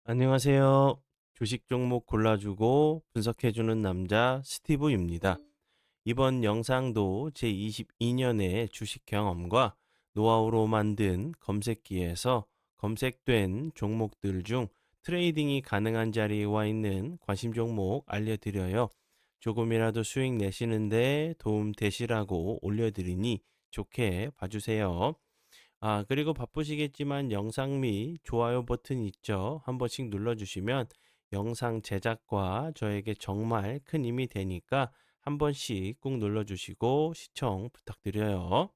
안녕하세요. 주식 종목 골라주고 분석해주는 남자 스티브입니다. 이번 영상도 제22년의 주식 경험과 노하우로 만든 검색기에서 검색된 종목들 중 트레이딩이 가능한 자리에 와 있는 관심 종목 알려드려요. 조금이라도 수익 내시는데 도움 되시라고 올려드리니 좋게 봐주세요. 그리고 바쁘시겠지만 영상 및 좋아요 버튼 있죠? 한 번씩 눌러주시면 영상 제작과 저에게 정말 큰 힘이 되니까 한 번씩 꾹 눌러주시고 시청 부탁드려요.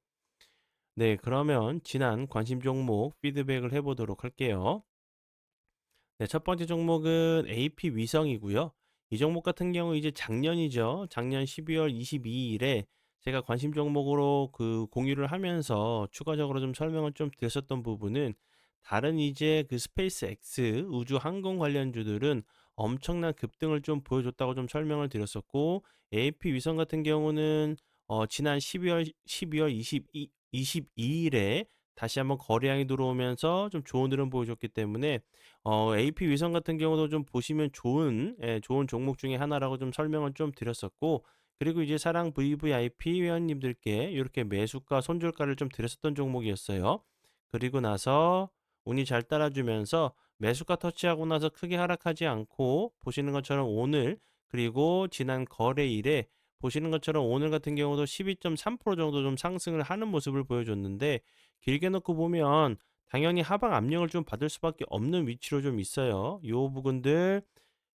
네, 그러면 지난 관심 종목 피드백을 해보도록 할게요. 네, 첫 번째 종목은 AP 위성이고요. 이 종목 같은 경우 이제 작년이죠. 작년 12월 22일에 제가 관심 종목으로 그 공유를 하면서 추가적으로 좀 설명을 좀 드렸었던 부분은 다른 이제 그 스페이스 X 우주 항공 관련주들은 엄청난 급등을 좀 보여줬다고 좀 설명을 드렸었고 AP 위성 같은 경우는 지난 12월 22일에 다시 한번 거래량이 들어오면서 좀 좋은 흐름 보여줬기 때문에 AP 위성 같은 경우도 좀 보시면 좋은 종목 중에 하나라고 좀 설명을 좀 드렸었고, 그리고 이제 사랑 VVIP 회원님들께 이렇게 매수가 손절가를 좀 드렸었던 종목이었어요. 그리고 나서 운이 잘 따라주면서 매수가 터치하고 나서 크게 하락하지 않고 보시는 것처럼 오늘 그리고 지난 거래일에 보시는 것처럼 오늘 같은 경우도 12.3% 정도 좀 상승을 하는 모습을 보여줬는데 길게 놓고 보면 당연히 하방 압력을 좀 받을 수밖에 없는 위치로 좀 있어요. 요 부분들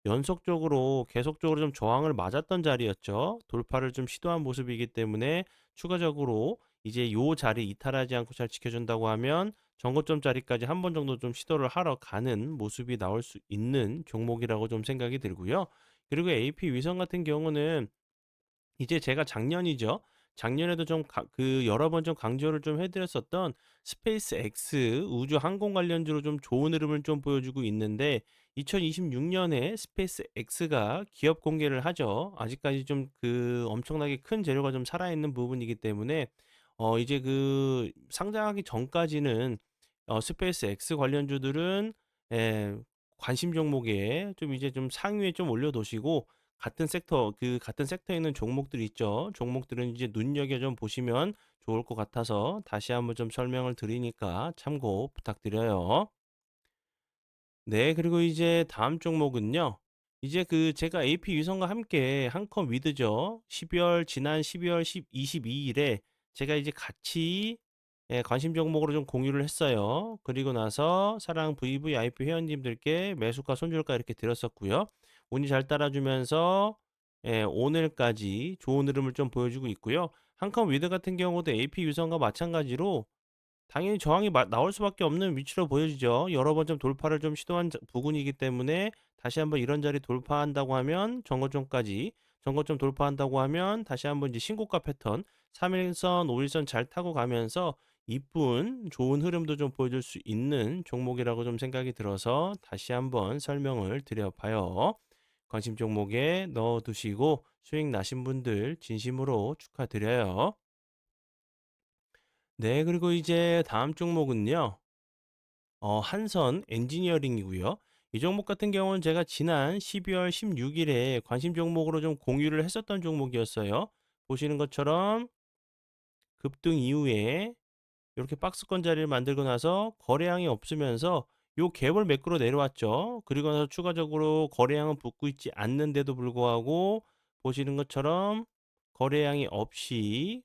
연속적으로 계속적으로 좀 저항을 맞았던 자리였죠. 돌파를 좀 시도한 모습이기 때문에 추가적으로 이제 요 자리 이탈하지 않고 잘 지켜준다고 하면 전고점 자리까지 한 번 정도 좀 시도를 하러 가는 모습이 나올 수 있는 종목이라고 좀 생각이 들고요. 그리고 AP 위성 같은 경우는 이제 제가 작년이죠. 작년에도 좀 여러 번 좀 강조를 좀 해 드렸었던 스페이스 X 우주 항공 관련주로 좀 좋은 흐름을 좀 보여주고 있는데 2026년에 스페이스 X가 기업 공개를 하죠. 아직까지 좀 그 엄청나게 큰 재료가 좀 살아있는 부분이기 때문에 이제 그 상장하기 전까지는 스페이스 X 관련주들은 예 관심 종목에 좀 이제 좀 상위에 좀 올려 두시고 같은 섹터에 있는 종목들 있죠. 종목들은 이제 눈여겨 좀 보시면 좋을 것 같아서 다시 한번 좀 설명을 드리니까 참고 부탁드려요. 네, 그리고 이제 다음 종목은요. 이제 그 제가 AP 위성과 함께 한컴 위드죠. 지난 12월 22일에 제가 이제 같이 관심 종목으로 좀 공유를 했어요. 그리고 나서 사랑 VVIP 회원님들께 매수가 손절가 이렇게 드렸었고요. 운이 잘 따라주면서 오늘까지 좋은 흐름을 좀 보여주고 있고요. 한컴 위드 같은 경우도 AP 위성과 마찬가지로 당연히 저항이 나올 수밖에 없는 위치로 보여지죠. 여러 번 좀 돌파를 좀 시도한 부분이기 때문에 다시 한번 이런 자리 돌파한다고 하면 정거점 돌파한다고 하면 다시 한번 이제 신고가 패턴 3일선, 5일선 잘 타고 가면서 이쁜 좋은 흐름도 좀 보여줄 수 있는 종목이라고 좀 생각이 들어서 다시 한번 설명을 드려봐요. 관심 종목에 넣어두시고 수익 나신 분들 진심으로 축하드려요. 네, 그리고 이제 다음 종목은요. 한선 엔지니어링이고요. 이 종목 같은 경우는 제가 지난 12월 16일에 관심 종목으로 좀 공유를 했었던 종목이었어요. 보시는 것처럼 급등 이후에 이렇게 박스권 자리를 만들고 나서 거래량이 없으면서 요 갭을 매끄러 내려왔죠. 그리고 나서 추가적으로 거래량은 붙고 있지 않는데도 불구하고 보시는 것처럼 거래량이 없이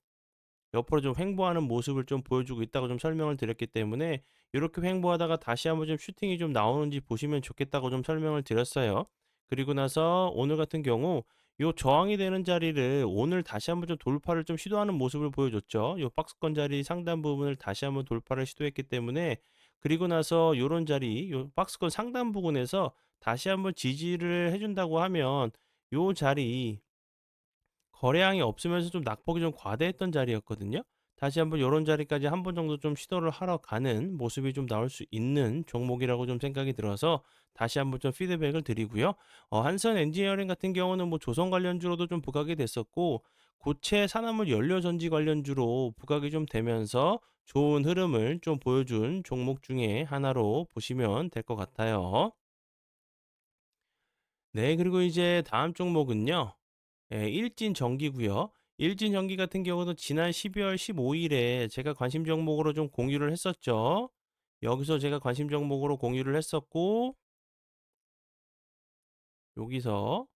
옆으로 좀 횡보하는 모습을 좀 보여주고 있다고 좀 설명을 드렸기 때문에 이렇게 횡보하다가 다시 한번 좀 슈팅이 좀 나오는지 보시면 좋겠다고 좀 설명을 드렸어요. 그리고 나서 오늘 같은 경우 요 저항이 되는 자리를 오늘 다시 한번 좀 돌파를 좀 시도하는 모습을 보여줬죠. 요 박스권 자리 상단 부분을 다시 한번 돌파를 시도했기 때문에 그리고 나서 요런 자리 요 박스권 상단 부분에서 다시 한번 지지를 해준다고 하면 요 자리 거래량이 없으면서 좀 낙폭이 좀 과대했던 자리였거든요. 다시 한번 요런 자리까지 한 번 정도 좀 시도를 하러 가는 모습이 좀 나올 수 있는 종목이라고 좀 생각이 들어서 다시 한번 좀 피드백을 드리고요. 한선 엔지니어링 같은 경우는 뭐 조선 관련주로도 좀 부각이 됐었고 고체 산화물 연료 전지 관련주로 부각이 좀 되면서 좋은 흐름을 좀 보여준 종목 중에 하나로 보시면 될 것 같아요. 네, 그리고 이제 다음 종목은요. 일진전기고요. 일진전기 같은 경우도 지난 12월 15일에 제가 관심 종목으로 좀 공유를 했었죠. 여기서 제가 관심 종목으로 공유를 했었고, 여기서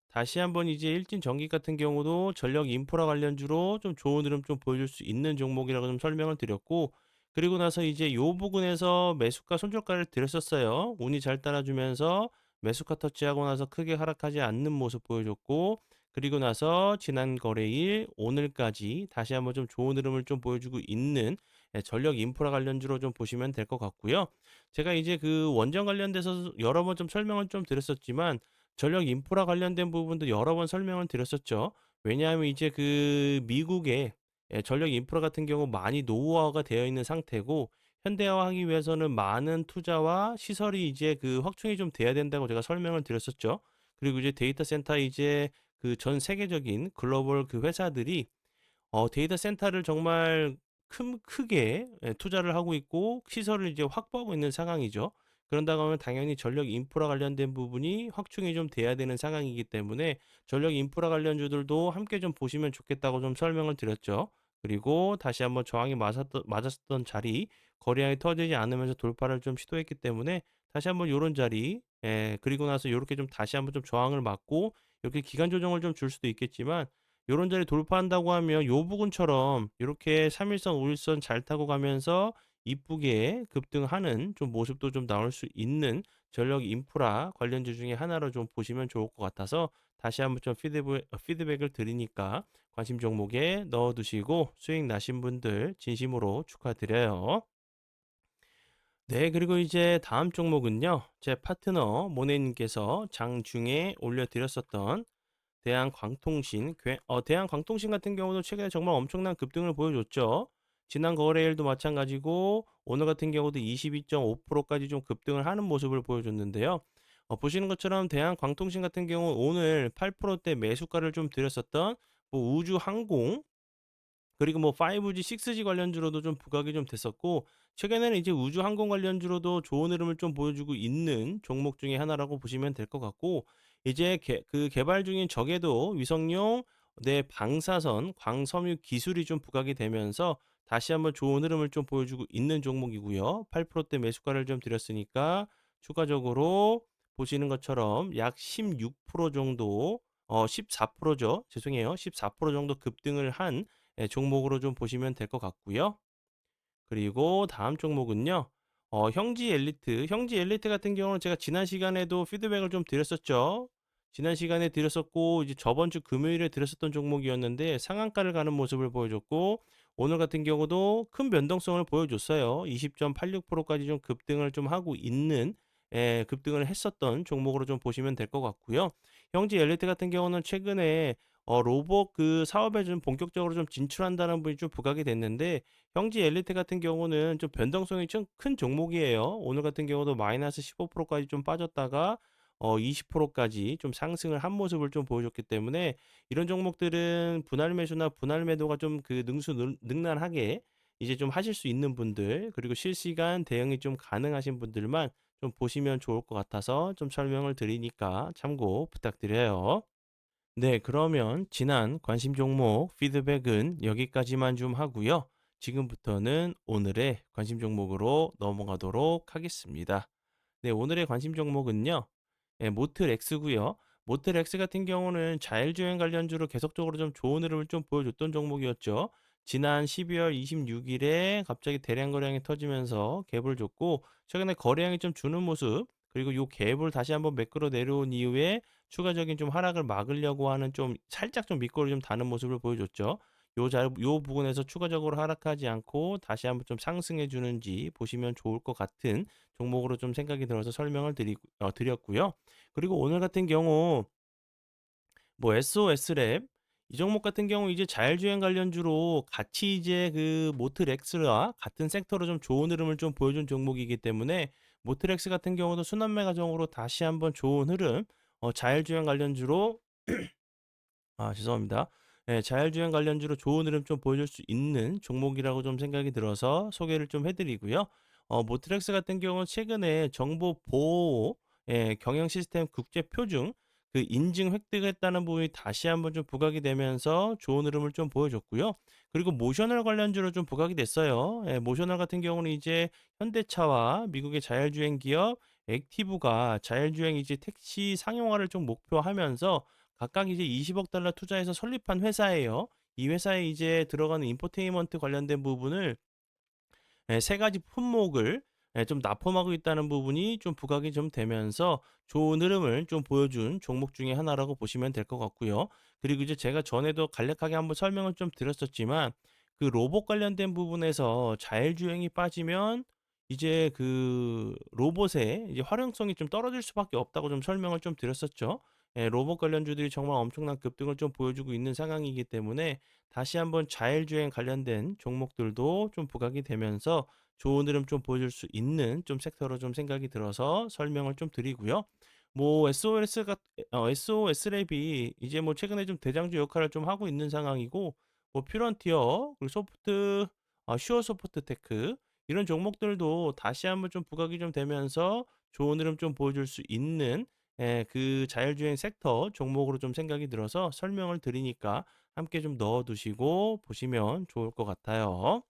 다시 한번 이제 일진전기 같은 경우도 전력 인프라 관련주로 좀 좋은 흐름 좀 보여줄 수 있는 종목이라고 좀 설명을 드렸고, 그리고 나서 이제 요 부근에서 매수가 손절가를 드렸었어요. 운이 잘 따라주면서 매수가 터치하고 나서 크게 하락하지 않는 모습 보여줬고, 그리고 나서 지난 거래일 오늘까지 다시 한번 좀 좋은 흐름을 좀 보여주고 있는 전력 인프라 관련주로 좀 보시면 될 것 같고요. 제가 이제 그 원전 관련돼서 여러 번 좀 설명을 좀 드렸었지만, 전력 인프라 관련된 부분도 여러 번 설명을 드렸었죠. 왜냐하면 이제 그 미국의 전력 인프라 같은 경우 많이 노후화가 되어 있는 상태고, 현대화하기 위해서는 많은 투자와 시설이 이제 그 확충이 좀 돼야 된다고 제가 설명을 드렸었죠. 그리고 이제 데이터 센터 이제 그 전 세계적인 글로벌 그 회사들이 데이터 센터를 정말 크게 투자를 하고 있고 시설을 이제 확보하고 있는 상황이죠. 그런다고 하면 당연히 전력 인프라 관련된 부분이 확충이 좀 돼야 되는 상황이기 때문에 전력 인프라 관련주들도 함께 좀 보시면 좋겠다고 좀 설명을 드렸죠. 그리고 다시 한번 저항이 맞았던 자리, 거래량이 터지지 않으면서 돌파를 좀 시도했기 때문에 다시 한번 요런 자리, 그리고 나서 요렇게 좀 다시 한번 좀 저항을 맞고 이렇게 기간 조정을 좀 줄 수도 있겠지만, 요런 자리 돌파한다고 하면 요 부근처럼 요렇게 3 일선 5 일선 잘 타고 가면서 이쁘게 급등하는 좀 모습도 좀 나올 수 있는 전력 인프라 관련주 중에 하나로 좀 보시면 좋을 것 같아서 다시 한번 좀 피드백을 드리니까 관심 종목에 넣어 두시고 수익 나신 분들 진심으로 축하드려요. 네, 그리고 이제 다음 종목은요. 제 파트너 모네님께서 장중에 올려드렸었던 대한광통신 같은 경우도 최근에 정말 엄청난 급등을 보여줬죠. 지난 거래일도 마찬가지고 오늘 같은 경우도 22.5%까지 좀 급등을 하는 모습을 보여줬는데요. 보시는 것처럼 대한광통신 같은 경우 오늘 8%대 매수가를 좀 드렸었던 뭐 우주항공, 그리고 뭐 5G, 6G 관련주로도 좀 부각이 좀 됐었고, 최근에는 이제 우주 항공 관련주로도 좋은 흐름을 좀 보여주고 있는 종목 중에 하나라고 보시면 될 것 같고, 이제 그 개발 중인 적에도 위성용 방사선 광섬유 기술이 좀 부각이 되면서 다시 한번 좋은 흐름을 좀 보여주고 있는 종목이고요. 8%대 매수가를 좀 드렸으니까 추가적으로 보시는 것처럼 약 16% 정도, 14%죠. 죄송해요. 14% 정도 급등을 한 종목으로 좀 보시면 될 것 같고요. 그리고 다음 종목은요. 형지 엘리트 같은 경우는 제가 지난 시간에도 피드백을 좀 드렸었죠. 지난 시간에 드렸었고 이제 저번 주 금요일에 드렸었던 종목이었는데 상한가를 가는 모습을 보여줬고, 오늘 같은 경우도 큰 변동성을 보여줬어요. 20.86%까지 좀 급등을 좀 하고 있는, 급등을 했었던 종목으로 좀 보시면 될 것 같고요. 형지 엘리트 같은 경우는 최근에 로봇 그 사업에 좀 본격적으로 좀 진출한다는 분이 좀 부각이 됐는데, 형지 엘리트 같은 경우는 좀 변동성이 좀 큰 종목이에요. 오늘 같은 경우도 마이너스 15%까지 좀 빠졌다가 20%까지 좀 상승을 한 모습을 좀 보여줬기 때문에, 이런 종목들은 분할 매수나 분할 매도가 좀 그 능수능란하게 이제 좀 하실 수 있는 분들, 그리고 실시간 대응이 좀 가능하신 분들만 좀 보시면 좋을 것 같아서 좀 설명을 드리니까 참고 부탁드려요. 네, 그러면 지난 관심 종목 피드백은 여기까지만 좀 하고요. 지금부터는 오늘의 관심 종목으로 넘어가도록 하겠습니다. 네, 오늘의 관심 종목은요. 모틀X고요. 모틀X 같은 경우는 자율주행 관련주로 계속적으로 좀 좋은 흐름을 좀 보여줬던 종목이었죠. 지난 12월 26일에 갑자기 대량 거래량이 터지면서 갭을 줬고, 최근에 거래량이 좀 주는 모습, 그리고 요 갭을 다시 한번 매끄러 내려온 이후에 추가적인 좀 하락을 막으려고 하는 좀 살짝 좀 밑거리 좀 다는 모습을 보여줬죠. 요 부분에서 추가적으로 하락하지 않고 다시 한번 좀 상승해 주는지 보시면 좋을 것 같은 종목으로 좀 생각이 들어서 설명을 드렸고요. 그리고 오늘 같은 경우 뭐 SOS랩 이 종목 같은 경우 이제 자율주행 관련주로 같이 이제 그 모트렉스와 같은 섹터로 좀 좋은 흐름을 좀 보여준 종목이기 때문에, 모트렉스 같은 경우도 순환매 과정으로 다시 한번 좋은 흐름, 자율주행 관련주로, 죄송합니다. 자율주행 관련주로 좋은 흐름 좀 보여줄 수 있는 종목이라고 좀 생각이 들어서 소개를 좀 해드리고요. 모트렉스 같은 경우는 최근에 정보 보호 경영 시스템 국제 표준 그 인증 획득했다는 부분이 다시 한번 좀 부각이 되면서 좋은 흐름을 좀 보여줬고요. 그리고 모셔널 관련주로 좀 부각이 됐어요. 모셔널 같은 경우는 이제 현대차와 미국의 자율주행 기업 액티브가 자율주행 이제 택시 상용화를 좀 목표하면서 각각 이제 20억 달러 투자해서 설립한 회사예요. 이 회사에 이제 들어가는 인포테인먼트 관련된 부분을 세 가지 품목을 좀 납품하고 있다는 부분이 좀 부각이 좀 되면서 좋은 흐름을 좀 보여준 종목 중에 하나라고 보시면 될 것 같고요. 그리고 이제 제가 전에도 간략하게 한번 설명을 좀 드렸었지만 그 로봇 관련된 부분에서 자율주행이 빠지면 이제 그 로봇의 이제 활용성이 좀 떨어질 수밖에 없다고 좀 설명을 좀 드렸었죠. 로봇 관련주들이 정말 엄청난 급등을 좀 보여주고 있는 상황이기 때문에 다시 한번 자율주행 관련된 종목들도 좀 부각이 되면서 좋은 흐름 좀 보여줄 수 있는 좀 섹터로 좀 생각이 들어서 설명을 좀 드리고요. 뭐 SOS가 SOS랩이 이제 뭐 최근에 좀 대장주 역할을 좀 하고 있는 상황이고 뭐 퓨런티어 그리고 슈어소프트테크 이런 종목들도 다시 한번 좀 부각이 좀 되면서 좋은 흐름 좀 보여줄 수 있는 그 자율주행 섹터 종목으로 좀 생각이 들어서 설명을 드리니까 함께 좀 넣어 두시고 보시면 좋을 것 같아요.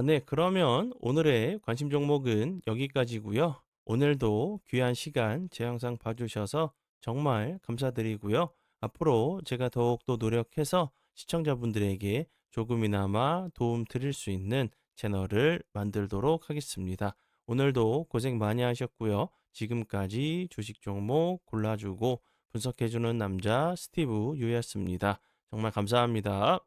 네. 그러면 오늘의 관심 종목은 여기까지고요. 오늘도 귀한 시간 제 영상 봐주셔서 정말 감사드리고요. 앞으로 제가 더욱더 노력해서 시청자분들에게 조금이나마 도움 드릴 수 있는 채널을 만들도록 하겠습니다. 오늘도 고생 많이 하셨고요. 지금까지 주식 종목 골라주고 분석해주는 남자 스티브 유였습니다. 정말 감사합니다.